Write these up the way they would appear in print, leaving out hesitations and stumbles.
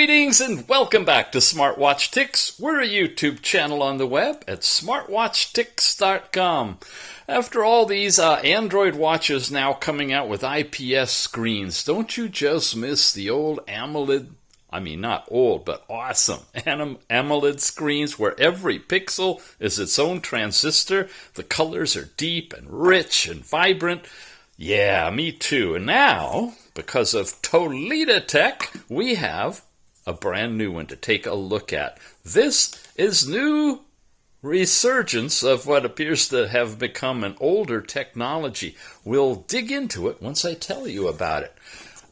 Greetings and welcome back to Smartwatch Ticks. We're a YouTube channel on the web at smartwatchticks.com. After all these Android watches now coming out with IPS screens, don't you just miss the old AMOLED, I mean not old, but awesome AMOLED screens where every pixel is its own transistor, the colors are deep and rich and vibrant? Yeah, me too. And now, because of Toleda Tech, we have a brand new one to take a look at. This is new resurgence of what appears to have become an older technology. We'll dig into it once I tell you about it.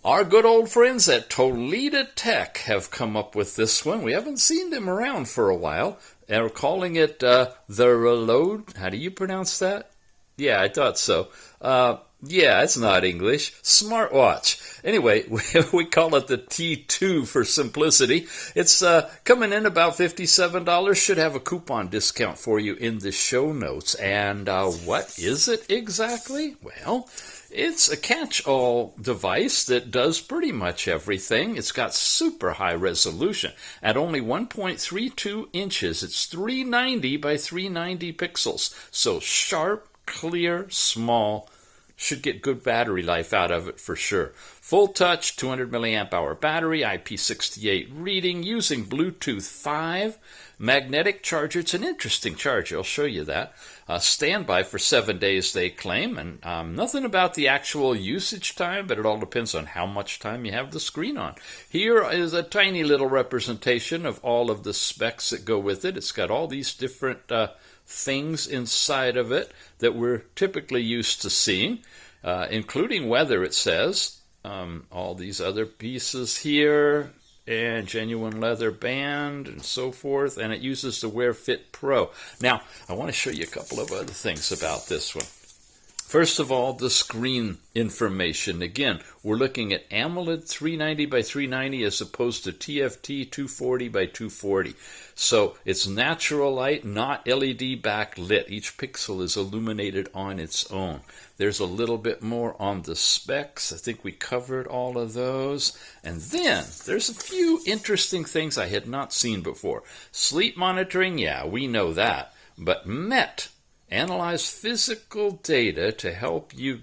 Our good old friends at Toleda Tech have come up with this one. We haven't seen them around for a while. They're calling it the Reload. How do you pronounce that? Yeah, I thought so. Yeah, it's not English. Smartwatch. Anyway, we call it the T2 for simplicity. It's coming in about $57. Should have a coupon discount for you in the show notes. And what is it exactly? Well, it's a catch-all device that does pretty much everything. It's got super high resolution. At only 1.32 inches, it's 390 by 390 pixels. So sharp, clear, small. Should get good battery life out of it for sure. Full touch, 200 milliamp hour battery, IP68 reading, using Bluetooth5, magnetic charger. It's an interesting charger, I'll show you that. Standby for 7 days, they claim, and nothing about the actual usage time, but it all depends on how much time you have the screen on. Here is a tiny little representation of all of the specs that go with it. It's got all these different things inside of it that we're typically used to seeing, including weather, it says. All these other pieces here, and genuine leather band, and so forth, and it uses the Wear Fit Pro. Now, I want to show you a couple of other things about this one. First of all, the screen information. Again, we're looking at AMOLED 390 by 390 as opposed to TFT 240 by 240. So it's natural light, not LED backlit. Each pixel is illuminated on its own. There's a little bit more on the specs. I think we covered all of those. And then there's a few interesting things I had not seen before. Sleep monitoring, yeah, we know that. But MET, analyze physical data to help you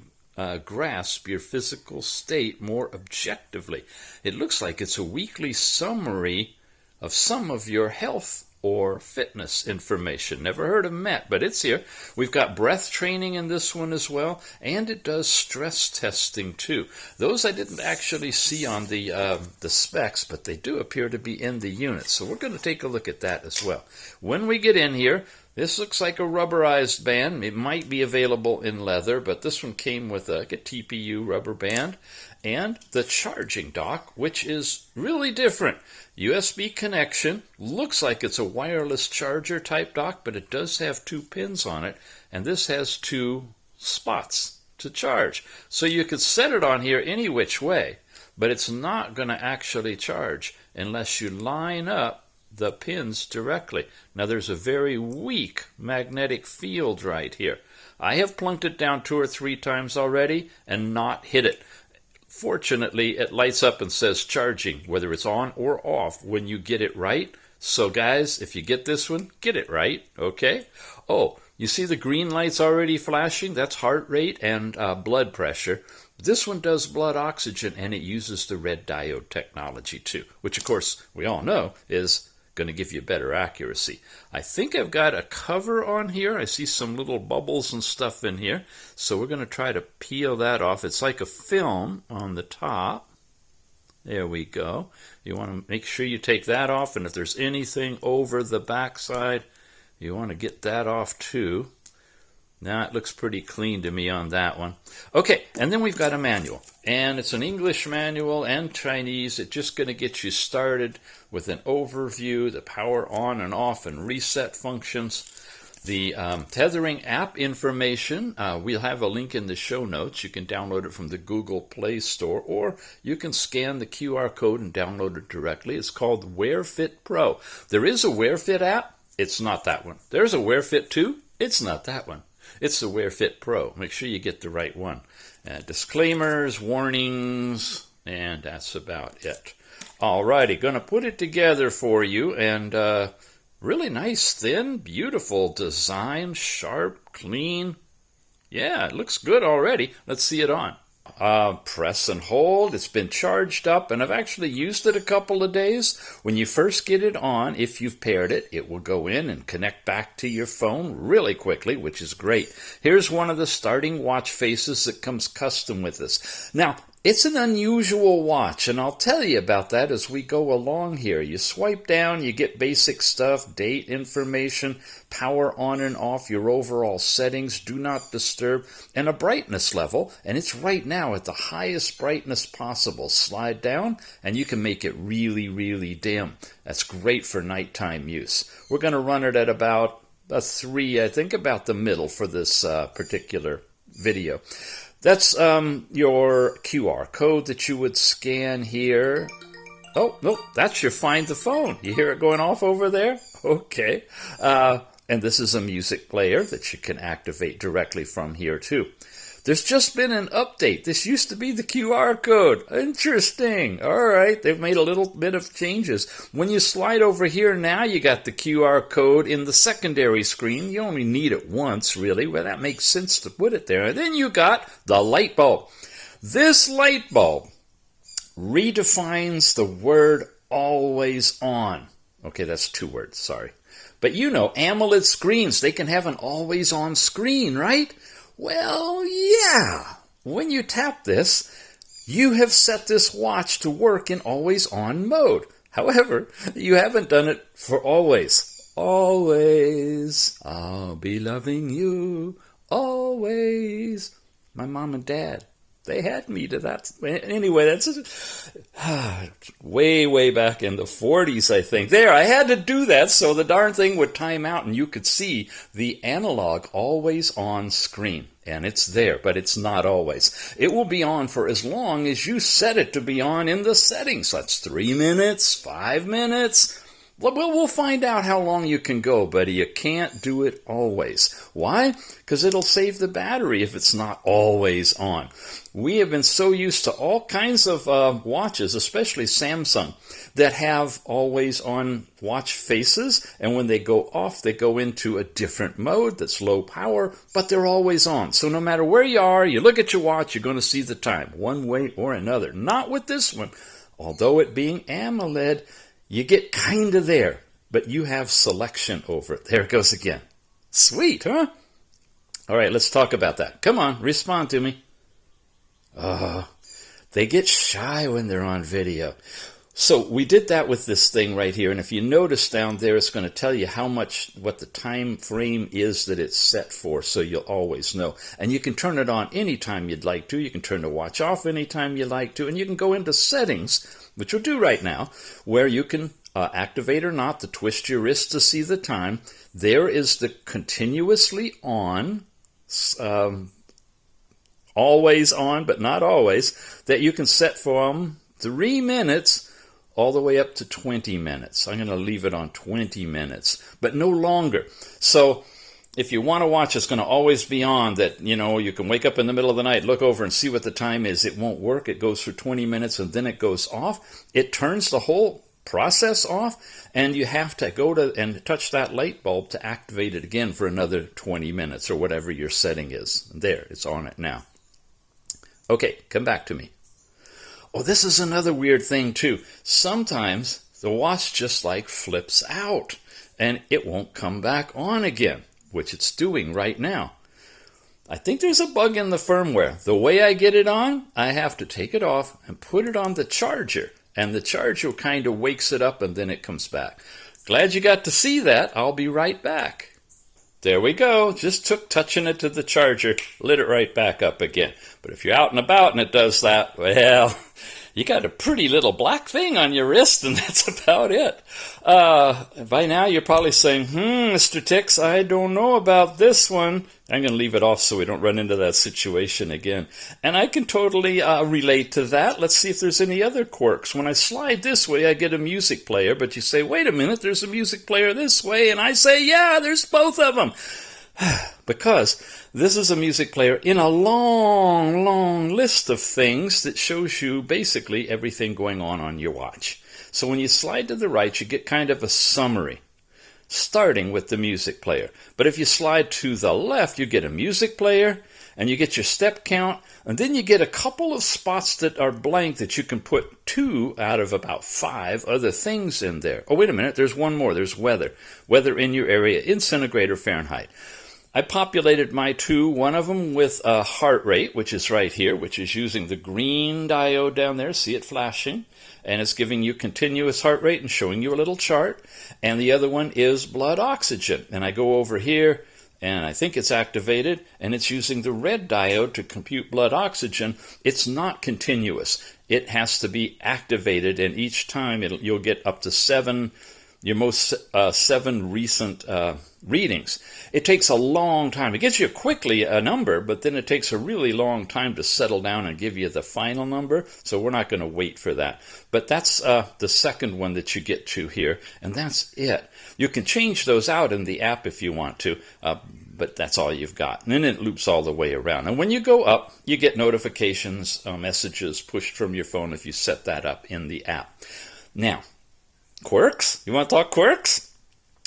grasp your physical state more objectively. It looks like it's a weekly summary of some of your health or fitness information. Never heard of MET, but it's here. We've got breath training in this one as well, and it does stress testing too. Those I didn't actually see on the specs, but they do appear to be in the unit, so we're going to take a look at that as well. When we get in here, this looks like a rubberized band. It might be available in leather, but this one came with a TPU rubber band and the charging dock, which is really different. USB connection. Looks like it's a wireless charger type dock, but it does have 2 pins on it, and this has 2 spots to charge. So you could set it on here any which way, but it's not going to actually charge unless you line up the pins directly. Now there's a very weak magnetic field right here. I have plunked it down 2 or 3 times already and not hit it. Fortunately, it lights up and says charging, whether it's on or off when you get it right. So guys, if you get this one, get it right, okay? Oh, you see the green lights already flashing? That's heart rate and blood pressure. This one does blood oxygen, and it uses the red diode technology too, which of course we all know is going to give you better accuracy. I think I've got a cover on here. I see some little bubbles and stuff in here. So we're going to try to peel that off. It's like a film on the top. There we go. You want to make sure you take that off, and if there's anything over the backside, you want to get that off too. Now it looks pretty clean to me on that one. Okay, and then we've got a manual. And it's an English manual and Chinese. It's just going to get you started with an overview, the power on and off and reset functions. The tethering app information, we'll have a link in the show notes. You can download it from the Google Play Store, or you can scan the QR code and download it directly. It's called Wear Fit Pro. There is a Wear Fit app. It's not that one. There's a Wear Fit 2. It's not that one. It's the Wear Fit Pro. Make sure you get the right one. Disclaimers, warnings, and that's about it. Alrighty, gonna put it together for you, and really nice, thin, beautiful design, sharp, clean. Yeah, it looks good already. Let's see it on. Press and hold. It's been charged up, and I've actually used it a couple of days. When you first get it on, if you've paired it, it will go in and connect back to your phone really quickly, which is great. Here's one of the starting watch faces that comes custom with this. Now, it's an unusual watch, and I'll tell you about that as we go along here. You swipe down, you get basic stuff, date information, power on and off, your overall settings, do not disturb, and a brightness level, and it's right now at the highest brightness possible. Slide down, and you can make it really, really dim. That's great for nighttime use. We're going to run it at about a 3, I think about the middle for this particular video. That's your QR code that you would scan here. Oh, no, that's your Find the Phone. You hear it going off over there? Okay. And this is a music player that you can activate directly from here, too. There's just been an update. This used to be the QR code. Interesting. All right, they've made a little bit of changes. When you slide over here now, you got the QR code in the secondary screen. You only need it once, really. Well, that makes sense to put it there. And then you got the light bulb. This light bulb redefines the word always on. Okay, that's 2 words, sorry. But you know, AMOLED screens, they can have an always on screen, right? Well, yeah. When you tap this, you have set this watch to work in always-on mode. However, you haven't done it for always. Always, I'll be loving you. Always. My mom and dad, they had me to that. Anyway, that's way, way back in the 40s, I think. There, I had to do that so the darn thing would time out and you could see the analog always-on screen. And it's there, but it's not always. It will be on for as long as you set it to be on in the settings. That's 3 minutes, 5 minutes. Well, we'll find out how long you can go, but you can't do it always. Why? Because it'll save the battery if it's not always on. We have been so used to all kinds of watches, especially Samsung, that have always-on watch faces, and when they go off, they go into a different mode that's low power, but they're always on. So no matter where you are, you look at your watch, you're going to see the time, one way or another. Not with this one. Although it being AMOLED, you get kind of there, but you have selection over it. There it goes again. Sweet, huh? All right, let's talk about that. Come on, respond to me. They get shy when they're on video. So we did that with this thing right here, and if you notice down there, it's going to tell you what the time frame is that it's set for, so you'll always know. And you can turn it on anytime you'd like to. You can turn the watch off anytime you like to, and you can go into settings, which we'll do right now, where you can activate or not to twist your wrist to see the time. There is the continuously on, always on, but not always, that you can set from 3 minutes all the way up to 20 minutes. I'm going to leave it on 20 minutes, but no longer. So if you want to watch, it's going to always be on that, you can wake up in the middle of the night, look over and see what the time is. It won't work. It goes for 20 minutes and then it goes off. It turns the whole process off, and you have to go to and touch that light bulb to activate it again for another 20 minutes or whatever your setting is. There, it's on it now. Okay, come back to me. Oh, this is another weird thing, too. Sometimes the watch just flips out, and it won't come back on again, which it's doing right now. I think there's a bug in the firmware. The way I get it on, I have to take it off and put it on the charger, and the charger kind of wakes it up, and then it comes back. Glad you got to see that. I'll be right back. There we go. Just took touching it to the charger, lit it right back up again. But if you're out and about and it does that, well, you got a pretty little black thing on your wrist, and that's about it. By now, you're probably saying, Mr. Tix, I don't know about this one. I'm going to leave it off so we don't run into that situation again. And I can totally relate to that. Let's see if there's any other quirks. When I slide this way, I get a music player, but you say, wait a minute, there's a music player this way. And I say, yeah, there's both of them. Because this is a music player in a long, long list of things that shows you basically everything going on your watch. So when you slide to the right, you get kind of a summary, starting with the music player. But if you slide to the left, you get a music player, and you get your step count, and then you get a couple of spots that are blank that you can put 2 out of about 5 other things in there. Oh, wait a minute, there's one more. There's weather. Weather in your area in centigrade or Fahrenheit. I populated my 2, one of them with a heart rate, which is right here, which is using the green diode down there. See it flashing? And it's giving you continuous heart rate and showing you a little chart. And the other one is blood oxygen. And I go over here, and I think it's activated, and it's using the red diode to compute blood oxygen. It's not continuous. It has to be activated, and each time you'll get up to 7, your most 7 recent readings. It takes a long time. It gets you quickly a number, but then it takes a really long time to settle down and give you the final number, so we're not going to wait for that. But that's the second one that you get to here, and that's it. You can change those out in the app if you want to, but that's all you've got. And then it loops all the way around. And when you go up, you get notifications, messages pushed from your phone if you set that up in the app. Now, Quirks? You want to talk Quirks?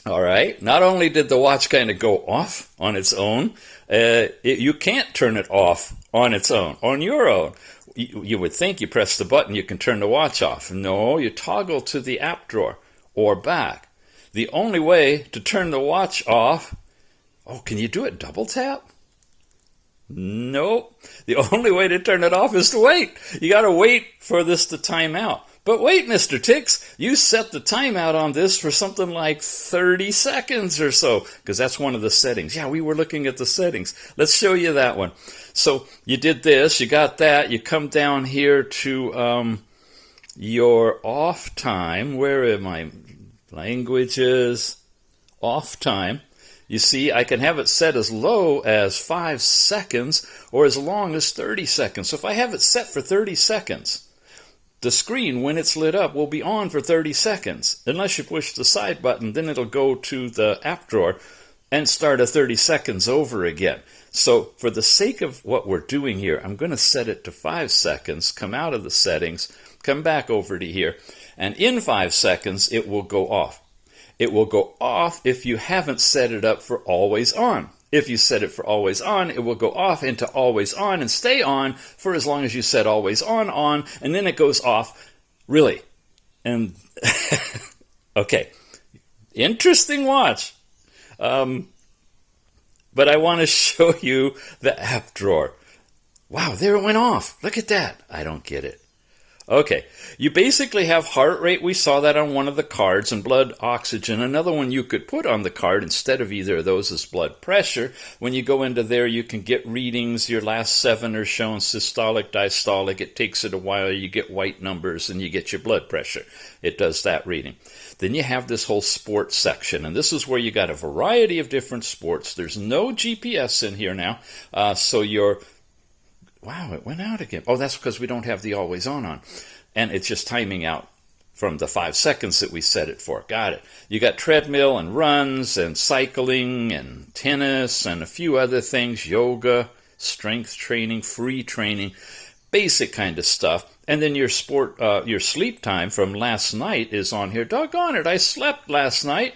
All right. Not only did the watch kind of go off on its own, you can't turn it off on its own, on your own. You would think you press the button, you can turn the watch off. No, you toggle to the app drawer or back. The only way to turn the watch off, oh, can you do it double tap? Nope. The only way to turn it off is to wait. You got to wait for this to time out. But wait, Mr. Tix, you set the timeout on this for something like 30 seconds or so, because that's one of the settings. Yeah, we were looking at the settings. Let's show you that one. So you did this, you got that, you come down here to your off time. Where am I? Languages, off time. You see, I can have it set as low as 5 seconds or as long as 30 seconds. So if I have it set for 30 seconds, the screen, when it's lit up, will be on for 30 seconds. Unless you push the side button, then it'll go to the app drawer and start a 30 seconds over again. So for the sake of what we're doing here, I'm going to set it to 5 seconds, come out of the settings, come back over to here, and in 5 seconds, it will go off. It will go off if you haven't set it up for always on. If you set it for always on, it will go off into always on and stay on for as long as you set always on, and then it goes off. Really. And, okay. Interesting watch. But I want to show you the app drawer. Wow, there it went off. Look at that. I don't get it. Okay, you basically have heart rate. We saw that on one of the cards, and blood oxygen. Another one you could put on the card instead of either of those is blood pressure. When you go into there, you can get readings. Your last 7 are shown systolic, diastolic. It takes it a while. You get white numbers, and you get your blood pressure. It does that reading. Then you have this whole sports section, and this is where you got a variety of different sports. There's no GPS in here now, so your wow, it went out again. Oh, that's because we don't have the always on. And it's just timing out from the 5 seconds that we set it for. Got it. You got treadmill and runs and cycling and tennis and a few other things, yoga, strength training, free training, basic kind of stuff. And then your your sleep time from last night is on here. Doggone it, I slept last night.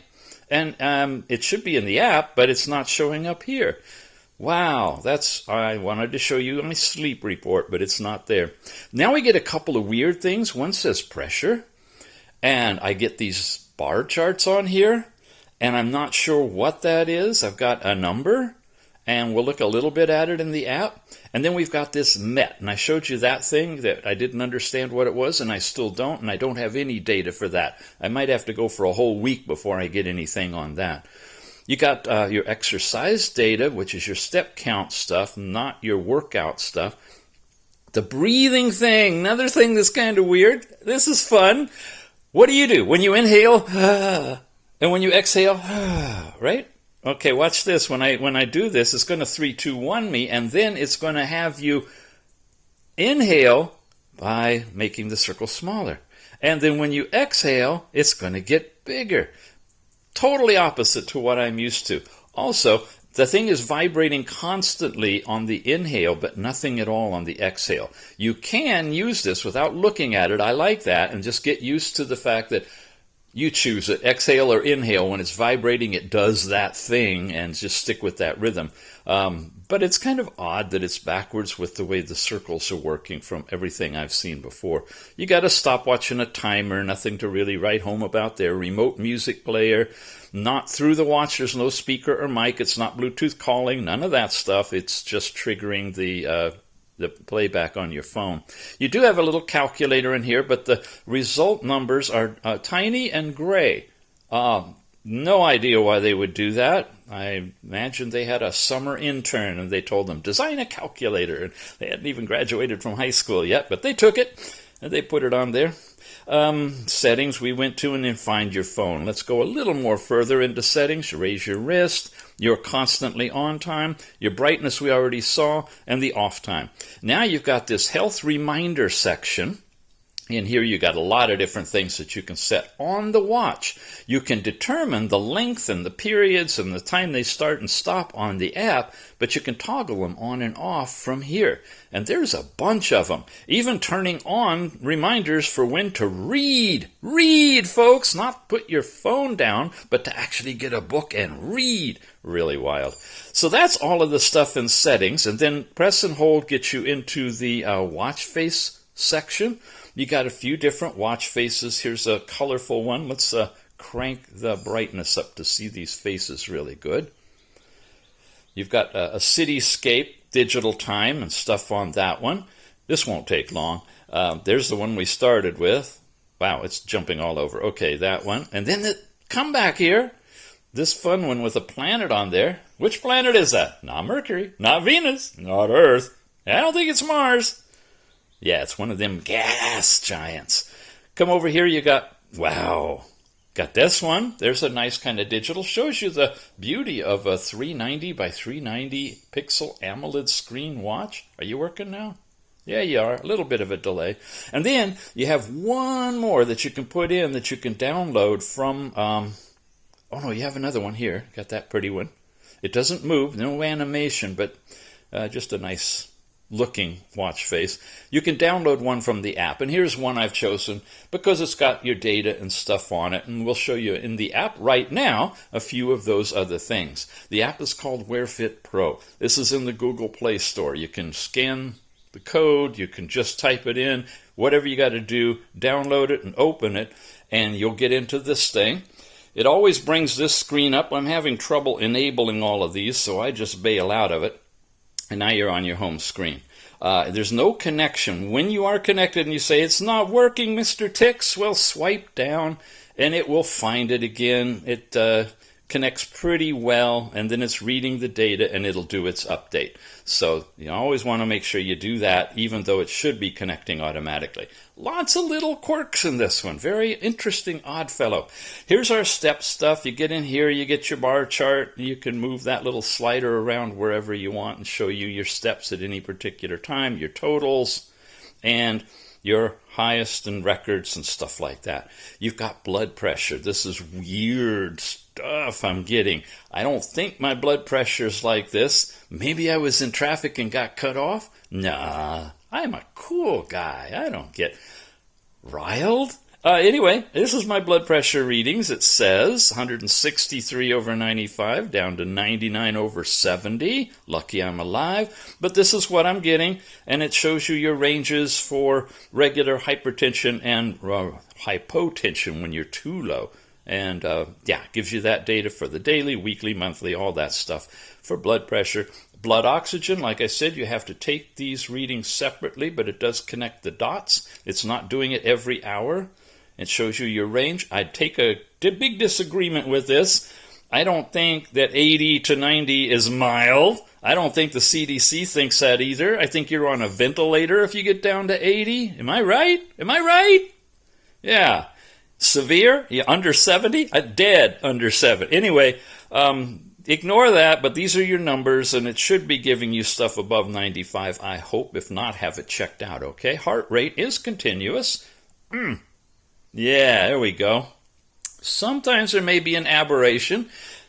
And it should be in the app, but it's not showing up here. Wow, I wanted to show you my sleep report, but it's not there. Now we get a couple of weird things. One says pressure, and I get these bar charts on here, and I'm not sure what that is. I've got a number, and we'll look a little bit at it in the app. And then we've got this MET, and I showed you that thing that I didn't understand what it was, and I still don't, and I don't have any data for that. I might have to go for a whole week before I get anything on that. You got your exercise data, which is your step count stuff, not your workout stuff. The breathing thing, another thing that's kind of weird. This is fun. What do? When you inhale, and when you exhale, right? Okay, watch this. When I do this, it's going to 3, 2, 1 me, and then it's going to have you inhale by making the circle smaller. And then when you exhale, it's going to get bigger. Totally opposite to what I'm used to. Also, the thing is vibrating constantly on the inhale, but nothing at all on the exhale. You can use this without looking at it. I like that, and just get used to the fact that you choose it, exhale or inhale. When it's vibrating, it does that thing, and just stick with that rhythm. But it's kind of odd that it's backwards with the way the circles are working from everything I've seen before. You got a stopwatch and a timer, nothing to really write home about there. Remote music player, not through the watch. There's no speaker or mic. It's not Bluetooth calling, none of that stuff. It's just triggering the playback on your phone. You do have a little calculator in here, but the result numbers are tiny and gray. No idea why they would do that. I imagine they had a summer intern and they told them, design a calculator. And they hadn't even graduated from high school yet, but they took it and they put it on there. Settings we went to, and then find your phone. Let's go a little more further into settings. Raise your wrist, your constantly on time, your brightness we already saw, and the off time. Now you've got this health reminder section. In here you got a lot of different things that you can set on the watch. You can determine the length and the periods and the time they start and stop on the app, but you can toggle them on and off from here. And there's a bunch of them. Even turning on reminders for when to read. Read, folks! Not put your phone down, but to actually get a book and read. Really wild. So that's all of the stuff in settings, and then press and hold gets you into the watch face section. You got a few different watch faces. Here's a colorful one. Let's crank the brightness up to see these faces really good. You've got a cityscape, digital time, and stuff on that one. This won't take long. There's the one we started with. Wow, it's jumping all over. Okay, that one. And then come back here. This fun one with a planet on there. Which planet is that? Not Mercury, not Venus, not Earth. I don't think it's Mars. Yeah, it's one of them gas giants. Come over here, you got, wow, got this one. There's a nice kind of digital. Shows you the beauty of a 390 by 390 pixel AMOLED screen watch. Are you working now? Yeah, you are. A little bit of a delay. And then you have one more that you can put in that you can download from, oh no, you have another one here. Got that pretty one. It doesn't move, no animation, but just a nice looking watch face. You can download one from the app, and here's one I've chosen because it's got your data and stuff on it, and we'll show you in the app right now a few of those other things. The app is called Wear Fit Pro. This is in the Google Play Store. You can scan the code, you can just type it in, whatever you got to do, download it and open it, and you'll get into this thing. It always brings this screen up. I'm having trouble enabling all of these, so I just bail out of it. And now you're on your home screen. There's no connection. When you are connected and you say, it's not working, Mr. Tix, well, swipe down and it will find it again. It connects pretty well, and then it's reading the data and it'll do its update. So you always want to make sure you do that, even though it should be connecting automatically. Lots of little quirks in this one. Very interesting odd fellow. Here's our step stuff. You get in here, you get your bar chart. You can move that little slider around wherever you want and show you your steps at any particular time, your totals, and your highest and records and stuff like that. You've got blood pressure. This is weird stuff I'm getting. I don't think my blood pressure's like this. Maybe I was in traffic and got cut off? Nah, I'm a cool guy. I don't get riled. Anyway, this is my blood pressure readings. It says 163/95 down to 99/70. Lucky I'm alive. But this is what I'm getting, and it shows you your ranges for regular hypertension and hypotension when you're too low. And gives you that data for the daily, weekly, monthly, all that stuff for blood pressure. Blood oxygen, like I said, you have to take these readings separately, but it does connect the dots. It's not doing it every hour. It shows you your range. I'd take a big disagreement with this. I don't think that 80 to 90 is mild. I don't think the CDC thinks that either. I think you're on a ventilator if you get down to 80. Am I right? Am I right? Yeah. Severe? Yeah, under 70? Dead under 7. Anyway, ignore that, but these are your numbers, and it should be giving you stuff above 95, I hope. If not, have it checked out, okay? Heart rate is continuous. Yeah, there we go. Sometimes there may be an aberration.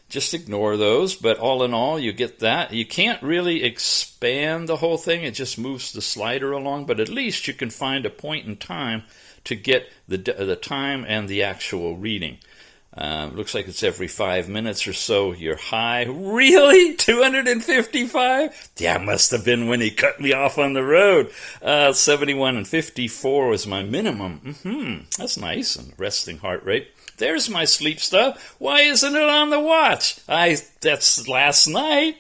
just ignore those. But all in all, you get that. You can't really expand the whole thing. It just moves the slider along. But at least you can find a point in time to get the time and the actual reading. Looks like it's every 5 minutes or so. Your high, really? 255? Yeah, must have been when he cut me off on the road. 71 and 54 was my minimum. That's nice. And resting heart rate. There's my sleep stuff. Why isn't it on the watch? That's last night.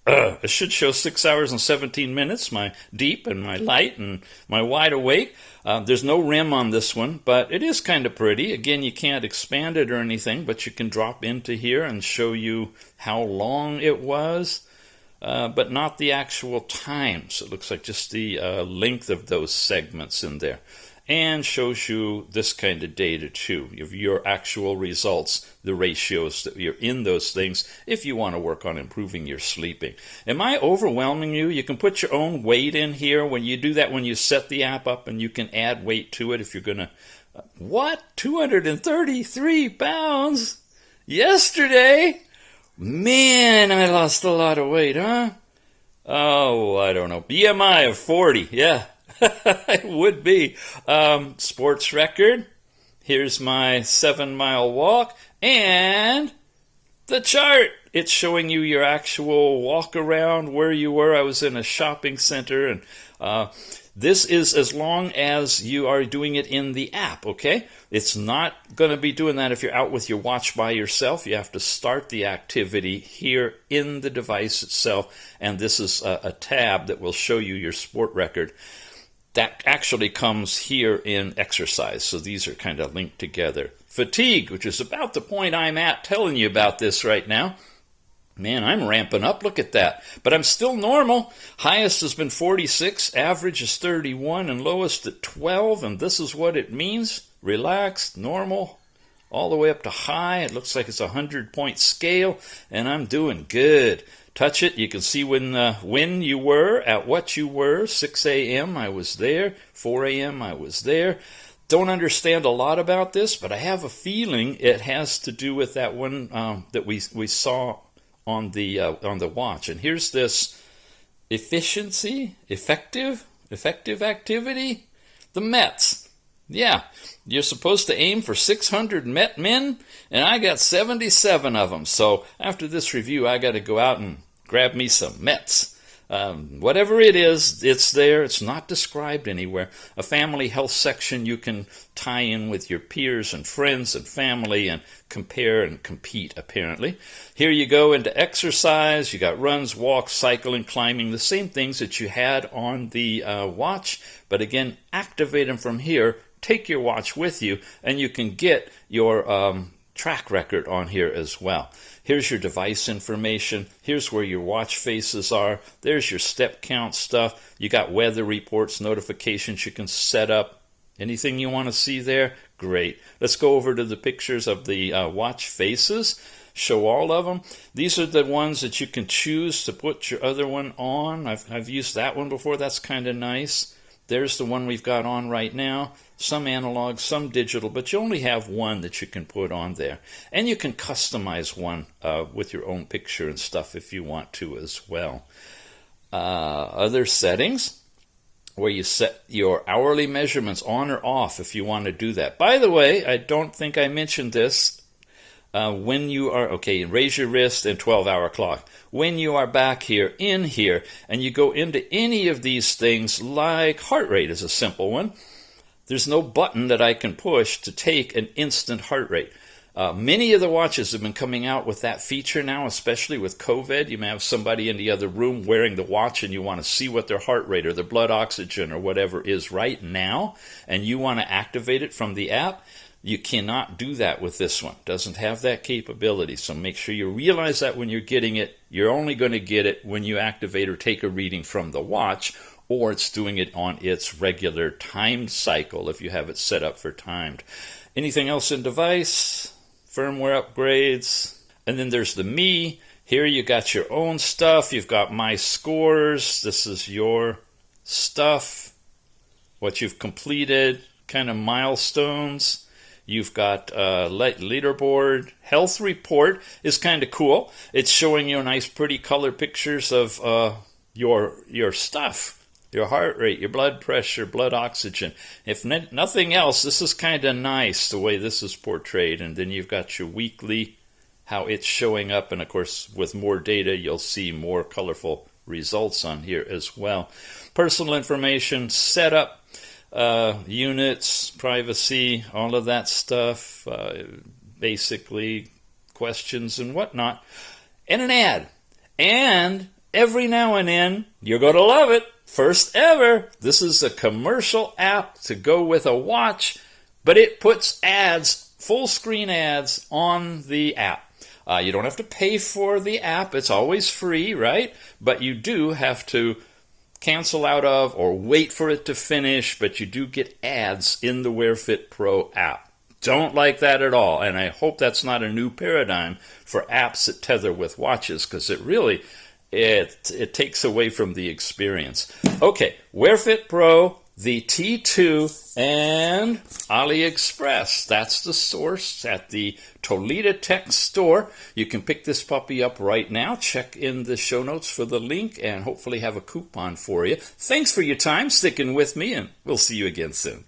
It should show 6 hours and 17 minutes, my deep and my light and my wide awake. There's no rim on this one, but it is kind of pretty. Again, you can't expand it or anything, but you can drop into here and show you how long it was, but not the actual times. It looks like just the length of those segments in there. And shows you this kind of data too, of your actual results, the ratios that you're in those things, if you want to work on improving your sleeping. Am I overwhelming you? You can put your own weight in here when you do that, when you set the app up, and you can add weight to it if you're going to... What? 233 pounds? Yesterday? Man, I lost a lot of weight, huh? Oh, I don't know. BMI of 40, yeah. It would be. Sports record. Here's my 7-mile walk. And the chart. It's showing you your actual walk around, where you were. I was in a shopping center. And this is as long as you are doing it in the app, okay? It's not going to be doing that if you're out with your watch by yourself. You have to start the activity here in the device itself. And this is a tab that will show you your sport record. That actually comes here in exercise, so these are kind of linked together. Fatigue, which is about the point I'm at telling you about this right now. Man, I'm ramping up, look at that. But I'm still normal. Highest has been 46, average is 31, and lowest at 12, and this is what it means. Relaxed, normal, all the way up to high. It looks like it's a 100-point scale, and I'm doing good. Touch it, you can see when you were, at what you were. 6 a.m. I was there, 4 a.m. I was there. Don't understand a lot about this, but I have a feeling it has to do with that one that we saw on the watch. And here's this effective activity, the METs. Yeah, you're supposed to aim for 600 MET min, and I got 77 of them. So after this review, I got to go out and grab me some METs. Whatever it is, it's there. It's not described anywhere. A family health section you can tie in with your peers and friends and family and compare and compete, apparently. Here you go into exercise. You got runs, walks, cycling, climbing, the same things that you had on the watch. But again, activate them from here. Take your watch with you, and you can get your track record on here as well. Here's your device information. Here's where your watch faces are. There's your step count stuff. You got weather reports, notifications you can set up. Anything you want to see there? Great. Let's go over to the pictures of the watch faces. Show all of them. These are the ones that you can choose to put your other one on. I've used that one before. That's kind of nice. There's the one we've got on right now. Some analog, some digital, but you only have one that you can put on there. And you can customize one with your own picture and stuff if you want to as well. Other settings, where you set your hourly measurements on or off if you want to do that. By the way, I don't think I mentioned this. When you are, okay, raise your wrist and 12-hour clock. When you are back here, in here, and you go into any of these things, like heart rate is a simple one, there's no button that I can push to take an instant heart rate. Many of the watches have been coming out with that feature now, especially with COVID. You may have somebody in the other room wearing the watch and you want to see what their heart rate or their blood oxygen or whatever is right now, and you want to activate it from the app. You cannot do that with this one. It doesn't have that capability. So make sure you realize that when you're getting it, you're only going to get it when you activate or take a reading from the watch, or it's doing it on its regular timed cycle if you have it set up for timed. Anything else in device? Firmware upgrades. And then there's the Me. Here you got your own stuff. You've got my scores. This is your stuff. What you've completed. Kind of milestones. You've got leaderboard. Health report is kind of cool. It's showing you nice, pretty color pictures of your stuff, your heart rate, your blood pressure, blood oxygen. If nothing else, this is kind of nice the way this is portrayed. And then you've got your weekly, how it's showing up. And of course, with more data, you'll see more colorful results on here as well. Personal information, setup, units, privacy, all of that stuff, basically questions and whatnot, and an ad. And every now and then, you're going to love it, first ever, this is a commercial app to go with a watch, but it puts ads, full screen ads on the app. You don't have to pay for the app, it's always free, right? But you do have to cancel out of or wait for it to finish, but you do get ads in the Wear Fit Pro app. Don't like that at all, and I hope that's not a new paradigm for apps that tether with watches, because it really it takes away from the experience. Okay, Wear Fit Pro, the T2, and AliExpress. That's the source at the Toleda Tech store. You can pick this puppy up right now. Check in the show notes for the link and hopefully have a coupon for you. Thanks for your time sticking with me, and we'll see you again soon.